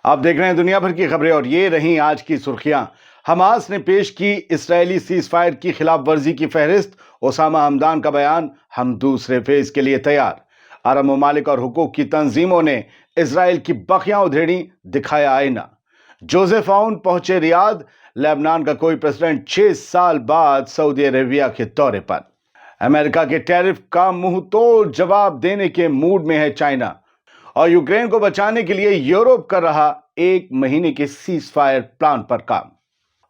آپ دیکھ رہے ہیں دنیا بھر کی خبریں اور یہ رہیں آج کی سرخیاں۔ حماس نے پیش کی اسرائیلی سیز فائر کی خلاف ورزی کی فہرست، اسامہ حمدان کا بیان، ہم دوسرے فیز کے لیے تیار۔ عرب ممالک اور حقوق کی تنظیموں نے اسرائیل کی بخیاں ادھیڑی، دکھایا آئینہ۔ جوزف عون پہنچے ریاض، لبنان کا کوئی پریزیڈنٹ 6 سال بعد سعودی عربیہ کے دورے پر۔ امریکہ کے ٹیرف کا منہ توڑ جواب دینے کے موڈ میں ہے چائنا، اور یوکرین کو بچانے کے لیے یورپ کر رہا 1 مہینے کے سیز فائر پلان پر کام۔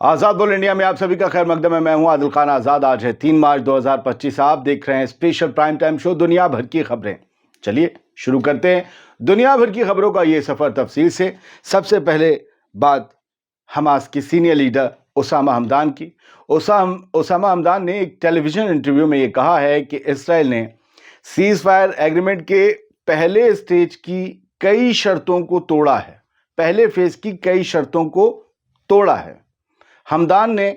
آزاد بول انڈیا میں آپ سبھی کا خیر مقدم ہے، میں ہوں عادل خان آزاد۔ آج ہے 3 مارچ 2025، آپ دیکھ رہے ہیں اسپیشل پرائم ٹائم شو دنیا بھر کی خبریں۔ چلیے شروع کرتے ہیں دنیا بھر کی خبروں کا یہ سفر تفصیل سے۔ سب سے پہلے بات حماس کی سینئر لیڈر اسامہ حمدان کی۔ اسامہ حمدان نے ایک ٹیلی ویژن انٹرویو میں یہ کہا ہے کہ اسرائیل نے سیز فائر ایگریمنٹ کے پہلے اسٹیج کی کئی شرطوں کو توڑا ہے، پہلے فیز کی کئی شرطوں کو توڑا ہے۔ حمدان نے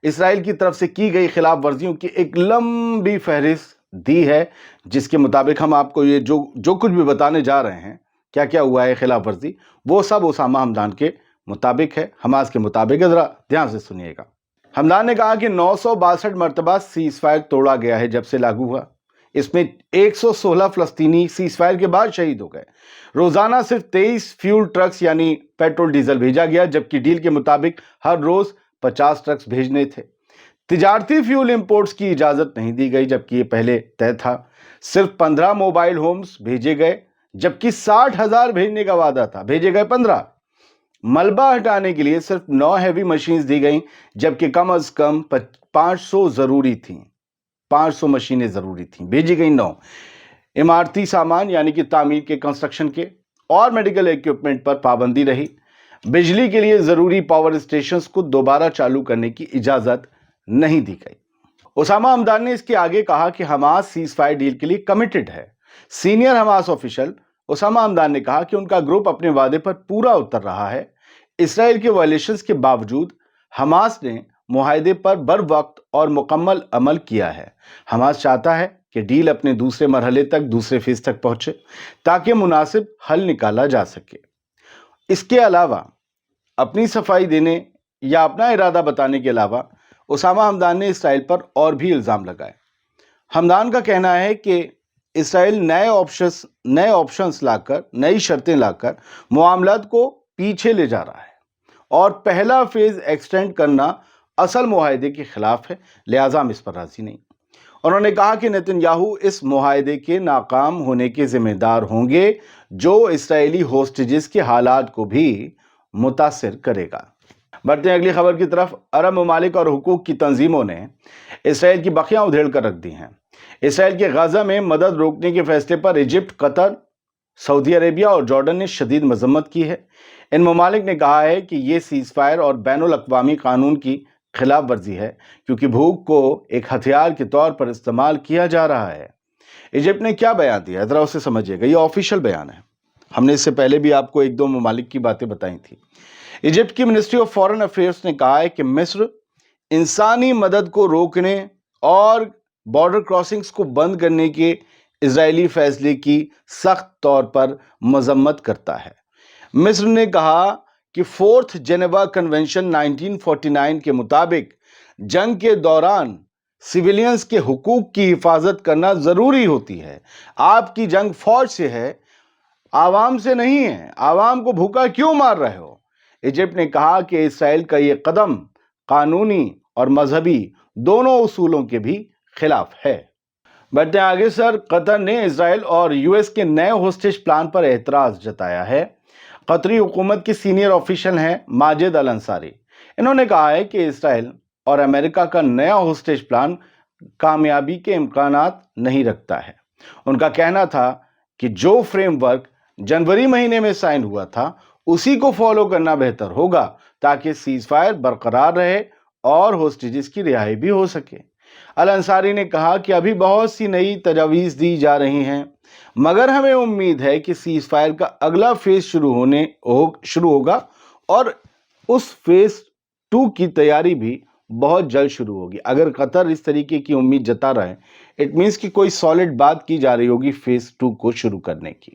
اسرائیل کی طرف سے کی گئی خلاف ورزیوں کی ایک لمبی فہرست دی ہے، جس کے مطابق ہم آپ کو یہ جو کچھ بھی بتانے جا رہے ہیں، کیا کیا ہوا ہے خلاف ورزی، وہ سب اسامہ حمدان کے مطابق ہے، حماس کے مطابق ہے۔ ذرا دھیان سے سنیے گا۔ حمدان نے کہا کہ 962 مرتبہ سیز فائر توڑا گیا ہے جب سے لاگو ہوا۔ اس میں 116 فلسطینی سیز فائر کے بعد شہید ہو گئے۔ روزانہ صرف 23 فیول ٹرکس یعنی پیٹرول ڈیزل بھیجا گیا، جبکہ ڈیل کے مطابق ہر روز 50 ٹرکس بھیجنے تھے۔ تجارتی فیول امپورٹس کی اجازت نہیں دی گئی، جبکہ یہ پہلے طے تھا۔ صرف 15 موبائل ہومز بھیجے گئے، جبکہ 60,000 بھیجنے کا وعدہ تھا، بھیجے گئے 15۔ ملبہ ہٹانے کے لیے صرف 9 ہیوی مشینز دی گئیں، جبکہ کم از کم 500 ضروری تھیں، 500 مشینیں ضروری تھیں، بھیجی گئی 9۔ عمارتی سامان یعنی کہ تعمیر کے، کنسٹرکشن کے اور میڈیکل ایکوپمنٹ پر پابندی رہی۔ بجلی کے لیے ضروری پاور اسٹیشنز کو دوبارہ چالو کرنے کی اجازت نہیں دی گئی۔ اسامہ حمدان نے اس کے آگے کہا کہ حماس سیز فائر ڈیل کے لیے کمیٹڈ ہے۔ سینئر حماس آفیشل اسامہ حمدان نے کہا کہ ان کا گروپ اپنے وعدے پر پورا اتر رہا ہے۔ اسرائیل کے وائلیشنز کے باوجود حماس نے معاہدے پر بر وقت اور مکمل عمل کیا ہے۔ حماس چاہتا ہے کہ ڈیل اپنے دوسرے مرحلے تک، دوسرے فیز تک پہنچے تاکہ مناسب حل نکالا جا سکے۔ اس کے علاوہ اپنی صفائی دینے یا اپنا ارادہ بتانے کے علاوہ اسامہ حمدان نے اسرائیل پر اور بھی الزام لگائے۔ حمدان کا کہنا ہے کہ اسرائیل نئے آپشنز لا کر، نئی شرطیں لا کر معاملات کو پیچھے لے جا رہا ہے، اور پہلا فیز ایکسٹینڈ کرنا اصل معاہدے کے خلاف ہے، لہٰذا ہم اس پر راضی نہیں۔ انہوں نے کہا کہ نیتن یاہو اس معاہدے کے ناکام ہونے کے ذمہ دار ہوں گے، جو اسرائیلی ہوسٹیجز کے حالات کو بھی متاثر کرے گا۔ بڑھتے ہیں اگلی خبر کی طرف۔ عرب ممالک اور حقوق کی تنظیموں نے اسرائیل کی بخیاں ادھیڑ کر رکھ دی ہیں۔ اسرائیل کے غزہ میں مدد روکنے کے فیصلے پر ایجپٹ، قطر، سعودی عربیہ اور جارڈن نے شدید مذمت کی ہے۔ ان ممالک نے کہا ہے کہ یہ سیز فائر اور بین الاقوامی قانون کی خلاف ورزی ہے، کیونکہ بھوک کو ایک ہتھیار کے طور پر استعمال کیا جا رہا ہے۔ ایجپٹ نے کیا بیان دیا، ذرا اسے سمجھیے گا۔ یہ آفیشیل بیان ہے، ہم نے اس سے پہلے بھی آپ کو 1-2 ممالک کی باتیں بتائی تھی۔ ایجپٹ کی منسٹری آف فارن افیئرز نے کہا ہے کہ مصر انسانی مدد کو روکنے اور بارڈر کراسنگز کو بند کرنے کے اسرائیلی فیصلے کی سخت طور پر مذمت کرتا ہے۔ مصر نے کہا کہ 4 جنیوا کنونشن 1949 کے مطابق جنگ کے دوران سویلینز کے حقوق کی حفاظت کرنا ضروری ہوتی ہے۔ آپ کی جنگ فوج سے ہے، عوام سے نہیں ہے، عوام کو بھوکا کیوں مار رہے ہو؟ ایجپٹ نے کہا کہ اسرائیل کا یہ قدم قانونی اور مذہبی دونوں اصولوں کے بھی خلاف ہے۔ بڑھتے ہیں آگے سر۔ قطر نے اسرائیل اور یو ایس کے نئے ہوسٹیج پلان پر اعتراض جتایا ہے۔ قطری حکومت کے سینئر آفیشل ہیں ماجد الانصاری۔ انہوں نے کہا ہے کہ اسرائیل اور امریکہ کا نیا ہوسٹیج پلان کامیابی کے امکانات نہیں رکھتا ہے۔ ان کا کہنا تھا کہ جو فریم ورک جنوری مہینے میں سائن ہوا تھا، اسی کو فالو کرنا بہتر ہوگا تاکہ سیز فائر برقرار رہے اور ہوسٹیجز کی رہائی بھی ہو سکے۔ الانصاری نے کہا کہ ابھی بہت سی نئی تجاویز دی جا رہی ہیں، مگر ہمیں امید ہے کہ سیز فائر کا اگلا فیز شروع ہوگا اور اس فیز 2 کی تیاری بھی بہت جلد شروع ہوگی۔ اگر قطر اس طریقے کی امید جتا رہا ہے، اٹ مینس کہ کوئی سالڈ بات کی جا رہی ہوگی فیز 2 کو شروع کرنے کی۔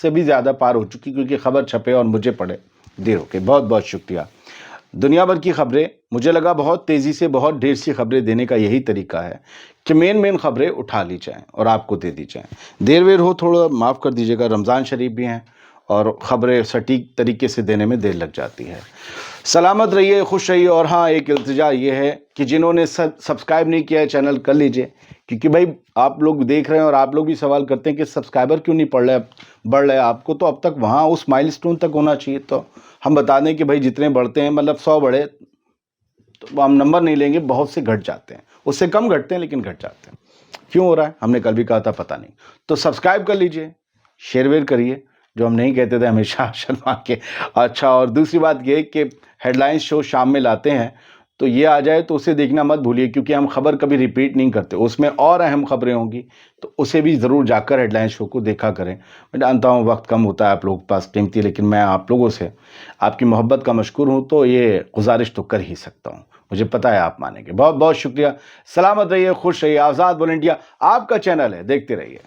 سے بھی زیادہ پار ہو چکی، کیونکہ خبر چھپے اور مجھے پڑھے دیر ہو گئی۔ بہت بہت شکریہ۔ دنیا بھر کی خبریں، مجھے لگا بہت تیزی سے بہت ڈھیر سی خبریں دینے کا یہی طریقہ ہے کہ مین خبریں اٹھا لی جائیں اور آپ کو دے دی جائیں۔ دیر ویر ہو تھوڑا معاف کر دیجیے گا، رمضان شریف بھی ہیں اور خبریں سٹیک طریقے سے دینے میں دیر لگ جاتی ہے۔ سلامت رہیے، خوش رہیے، اور ہاں ایک التجا یہ ہے کہ جنہوں نے سبسکرائب نہیں کیا ہے چینل کر لیجئے، کیونکہ بھائی آپ لوگ دیکھ رہے ہیں اور آپ لوگ بھی سوال کرتے ہیں کہ سبسکرائبر کیوں نہیں بڑھ رہے آپ کو، تو اب تک وہاں اس مائل سٹون تک ہونا چاہیے۔ تو ہم بتا دیں کہ بھائی جتنے بڑھتے ہیں، مطلب 100 بڑھے تو ہم نمبر نہیں لیں گے، بہت سے گھٹ جاتے ہیں، اس سے کم گھٹتے ہیں لیکن گھٹ جاتے ہیں۔ کیوں ہو رہا ہے ہم نے کل بھی کہا تھا، پتہ نہیں۔ تو سبسکرائب کر لیجئے، شیئر ویئر کریے، جو ہم نہیں کہتے تھے ہمیشہ شرما کے۔ اچھا، اور دوسری بات یہ کہ ہیڈ لائنز شو شام میں لاتے ہیں، تو یہ آ جائے تو اسے دیکھنا مت بھولیے، کیونکہ ہم خبر کبھی ریپیٹ نہیں کرتے، اس میں اور اہم خبریں ہوں گی، تو اسے بھی ضرور جا کر ہیڈ لائن شو کو دیکھا کریں۔ میں جانتا ہوں وقت کم ہوتا ہے آپ لوگوں کے پاس قیمتی، لیکن میں آپ لوگوں سے آپ کی محبت کا مشکور ہوں، تو یہ گزارش تو کر ہی سکتا ہوں، مجھے پتہ ہے آپ مانیں گے۔ بہت بہت شکریہ، سلامت رہیے، خوش رہیے۔ آزاد بول انڈیا آپ کا چینل ہے، دیکھتے رہیے۔